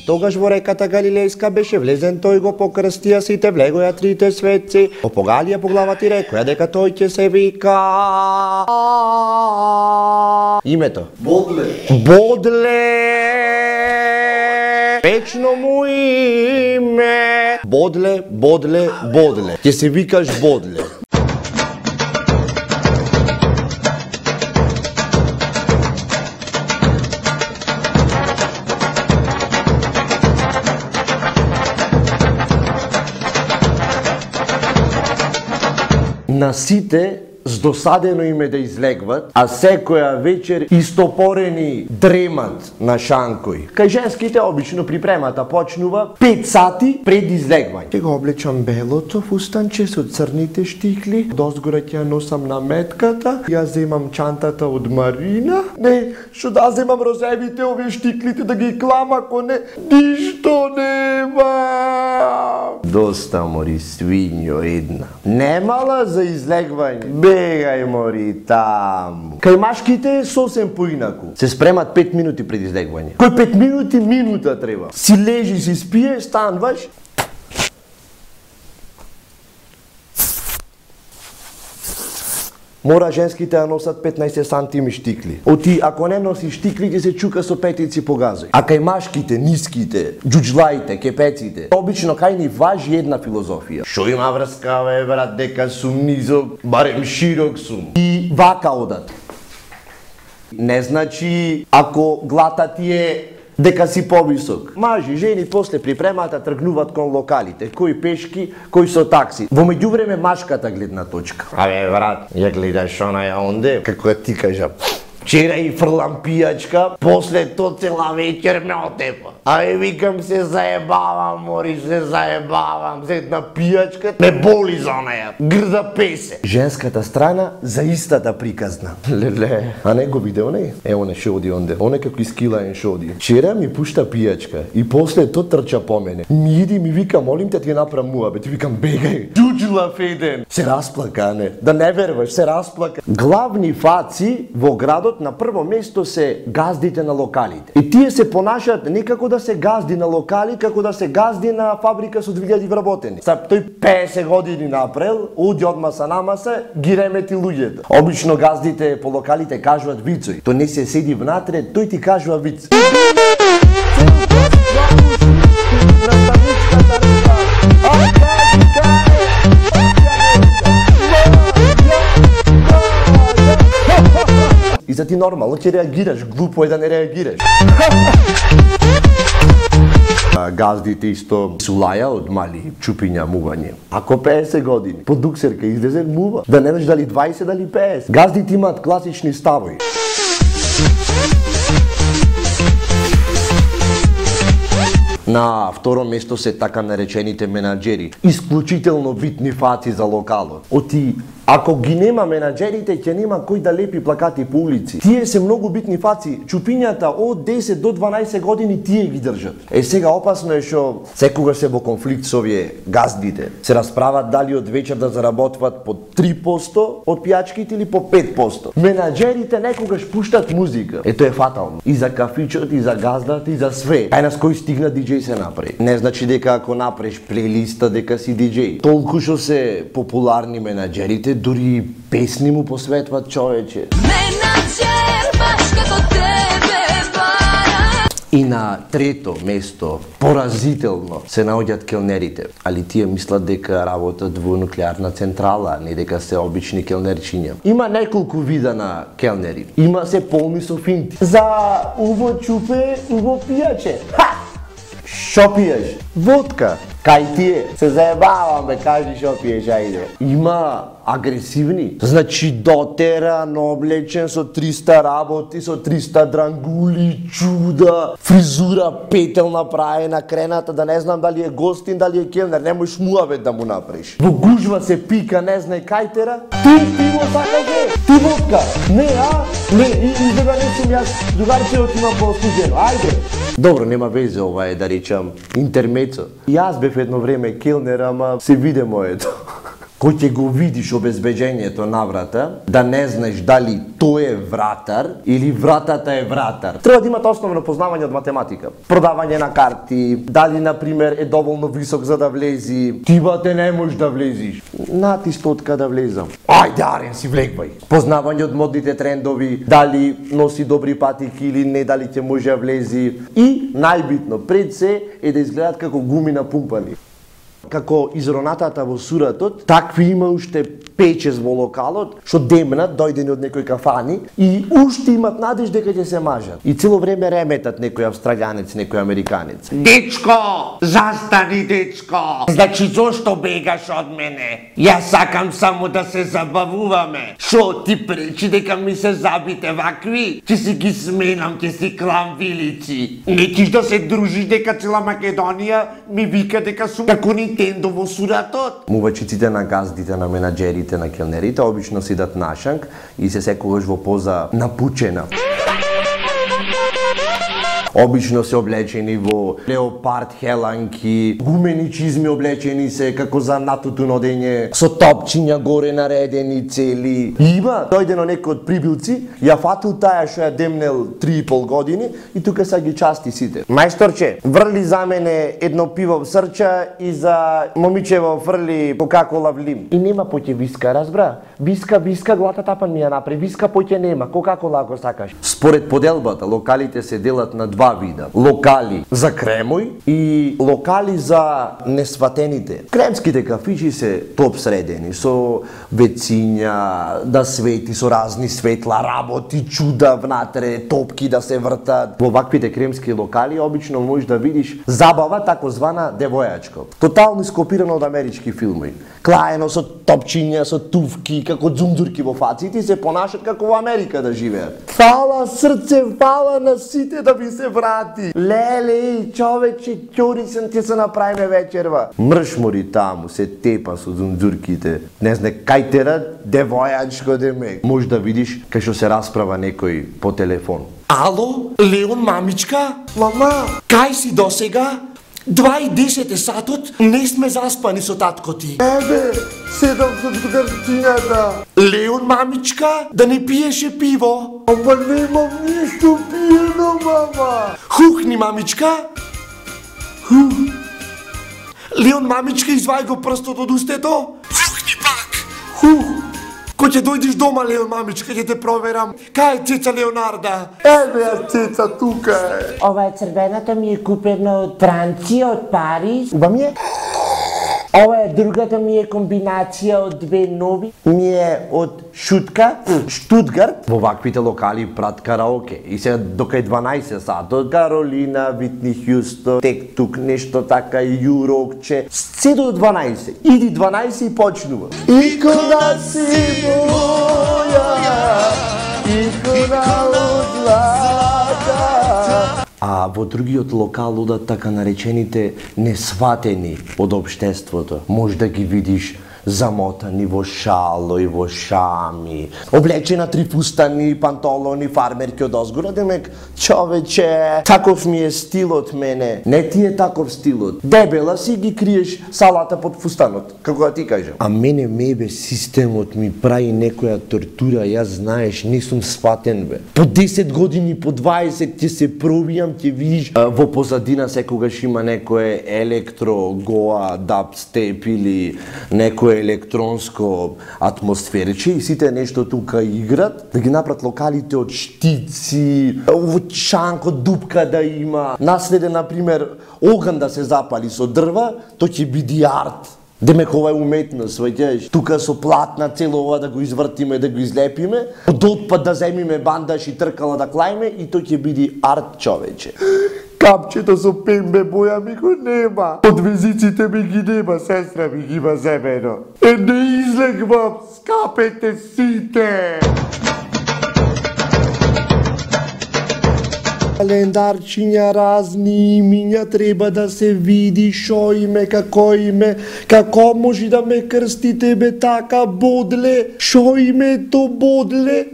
тогаш во реката Галилејска беше влезен тој го покрстија сите, влегоја трите светци, опогалија по главата и рекоја дека тој ќе се вика името Бодле. Вечно му име. Бодле. Ќе се викаш Бодле. На сите здосадено име да излегват, а секоја вечер истопорени дремат на шанкој. Кај женските обично припремата почнува 5 сати пред излегвање. Ќе го облечам белото фустанче со црните штикли, дозгора ќе ја носам на метката, ја земам чантата од Марина. Не, што да земам розевите овие штиклите да ги клам, ако не, ништо нема. Доста мори свињо една. Немала за излегвање. Бегај мори таму. Кај машките е сосем поинаку. Се спремат 5 минути пред излегвање. Кој 5 минути, минута треба. Си лежи, си спиеш, станваш. Мора женските да носат 15 сантими штикли. Оти, ако не носи штикли, ќе се чука со петици по газој. А кај машките, ниските, џуџлаите, кепеците, обично кај ни важи една филозофија. Шо има врска, бе, брат, дека сум низок, барем широк сум. И вака одат. Не значи, ако глата ти е дека си повисок. Мажи, жени после припремата тргнуваат кон локалите, кој пешки, кој со такси. Во меѓувреме машката гледна точка. Абе брат, ја гледаш онаја онде, како ти кажа, вчера и фрлам пијачка, после то цела вечер ме отепа. Аје викам се заебавам, мори, се заебавам, зетна пијачка, ме боли за онаја, грда песе. Женската страна за истата приказна. Леле, а не го виде оне? Е, оне шо оди онде, оне како искилаен шо оди. Вчера ми пушта пијачка и после то трча по мене. Ми иди ми вика, молим те ти направам муабе, ти викам бегај. Џуџла феден. Се расплака, не? Да не верваш, се расплака. Главни фаци во градот на прво место се газдите на локалите. И тие се понашаат не како да се газди на локали, како да се газди на фабрика со 2000 вработени. Са тој 50 години напрел, оди одма са намаса, ги ремети луѓето. Обично газдите по локалите кажуваат вицој. Тој не се седи внатре, тој ти кажува виц. И за ти нормално ќе реагираш, глупо е да не реагираш. Газдите исто сулаја од мали чупиња мување. Ако 50 години, по дуксерка излезе мува. Да не знаеш дали 20, дали 50. Газдите имаат класични ставои. На второ место се така наречените менаџери, исклучително битни фаци за локалот. Оти, ако ги нема менаџерите, ќе нема кој да лепи плакати по улици. Тие се многу битни фаци, чупињата од 10 до 12 години тие ги држат. Е сега опасно е што секогаш се во конфликт со овие газдите. Се расправат дали од вечер да заработват по 3% од пијачките или по 5%. Менаџерите некогаш пуштат музика. Ето е фатално. И за кафичот, и за газдата, и за све. Ај нас кој стигна диџеј се направи. Не значи дека ако направиш плейлиста дека си диџеј. Толку што се популарни менаџерите, дури песни му посветват човече. Менаџер баш како тебе бара. И на трето место, поразително, се наоѓаат келнерите. Али тие мислат дека работат во нуклеарна централа, не дека се обични келнерчиња. Има неколку вида на келнери. Има се полни со финти. За уво чупе, уво пијаче. Ха! Шо пиеш? Водка. Кај тие? Се заебавам бе, кажи шо пиеш, ајде. Има агресивни. Значи дотеран, облечен со 300 работи, со 300 дрангули, чуда, фризура, петел направена, крената, да не знам дали е гостин, дали е келнер, немојш муавет да му направиш. Во гужва се пика, не знај кај тера. Ти пиво сакаш, ти водка. Не, а? Не, излега не сум јас, другарчевот имам по-остужено, ајде. Добро, нема везе ова е, да речам, интермецо. Јас бев едно време келнер, ама се виде моето. кој ќе го видиш обезбеđењето на врата, да не знаеш дали тој е вратар или вратата е вратар. Треба да имате основно познавање од математика. Продавање на карти, дали на пример е доволно висок за да влези, тибате не можеш да влезиш. Нати стотка да влезам. Ајде, Арен, си влегвај. Познавање од модните трендови, дали носи добри патики или не, дали ќе може да влези. И најбитно, пред се е да изгледат како гуми напумпани. Како изронатата во суратот, такви има уште 5-6 во локалот, што демнат, дојдени од некој кафани и уште имат надеж дека ќе се мажат. И цело време реметат некој австралијанец, некој американец. Дечко, застани, дечко. Значи, зошто бегаш од мене? Јас сакам само да се забавуваме. Шо ти пречи дека ми се забите вакви? Ќе си ги сменам, ќе си клам вилици. Не тиш да се дружиш дека цела Македонија ми вика дека сум како Нинтендо во суратот. Мувачиците на газдите, на менаџерите, на келнерите обично сидат нашанк и се секогаш во поза напучена. Обично се облечени во леопард хеланки, гумени чизми облечени се како за натото нодење, со топчиња горе наредени цели. Има дојдено некој од прибилци, ја фатил таа што ја демнел 3,5 години и тука са ги части сите. Мајсторче, врли за мене едно пиво в срча и за момичево фрли Кока-кола в лим. И нема поќе виска, разбра? Виска, глата тапан ми ја напре, виска поќе нема, Кока-кола ако сакаш. Според поделбата, локалите се делат на два вида. Локали за кремој и локали за несватените. Кремските кафичи се топ средени, со вециња, да свети, со разни светла, работи, чуда внатре, топки да се вртат. Во ваквите кремски локали обично можеш да видиш забава такозвана девојачка. Тотално ископирано од амерички филми. Клаено со топчиња, со туфки, како дзумдурки во фаците и се понашат како во Америка да живеат. Фала срце, фала на сите да ви се врати. Леле, човече, ќорисен ќе се направиме вечерва. Мршмори таму се тепа со дзумдурките. Не знае кај терат, девојачко демек. Може да видиш кај што се расправа некој по телефон. Ало, Леон, мамичка? Мама, Кај си досега? 2:10 е сатот, не сме заспани со татко ти. ебе, седам со картината. Леон, мамичка, да не пиеше пиво. Ама немам ништо пиено, мама. Хухни, мамичка. Хух. Леон, мамичка, извај го прстот од устето. Хухни пак. Хух. Кој ќе дојдеш дома, Леон, мамичка, ќе те проверам. Кај е цеца Леонарда? Ебе, ја цеца тука е. Ова е црвената ми е купена од Франција, од Париз. Уба ми е? Ова е другата ми е комбинација од две нови. Ми е од Шутка, Штутгарт. Во ваквите локали прат караоке. И сега докај 12 сатот, Каролина, Витни Хјустон, тек тук нешто така, Јурокче. Се до 12. Иди 12 и почнува. Икона си моја, икона од злата. А во другиот локал одат така наречените несватени од општеството. Може да ги видиш замотани во шало и во шами, облечена трифустани, пантолони, фармерки од озгора, демек, човече, таков ми е стилот мене. Не ти е таков стилот. Дебела си ги криеш салата под фустанот, како да ти кажам. А мене мебе системот ми прави некоја тортура, јас знаеш, не сум сватен бе. По 10 години, по 20 ќе се пробијам, ќе видиш во позадина секогаш има некое електро, гоа, дабстеп или некое електронско атмосферче и сите нешто тука играт, да ги направат локалите од штици, од шанко, дупка да има, наследе, например, оган да се запали со дрва, то ќе биде арт. Демек ова е уметност, сваќаш, тука со платна цело ова да го извртиме, да го излепиме, од отпад да земиме бандаш и тркала да клајме и тој ќе биде арт, човече. Капчето со пембе боја ми го нема. Од везиците ми ги нема, сестра ми ги има земено. Не излегвам, скапете сите! Календарчиња, разни имиња, треба да се види шо име, како може да ме крстите бе така, Бодле, шо името Бодле?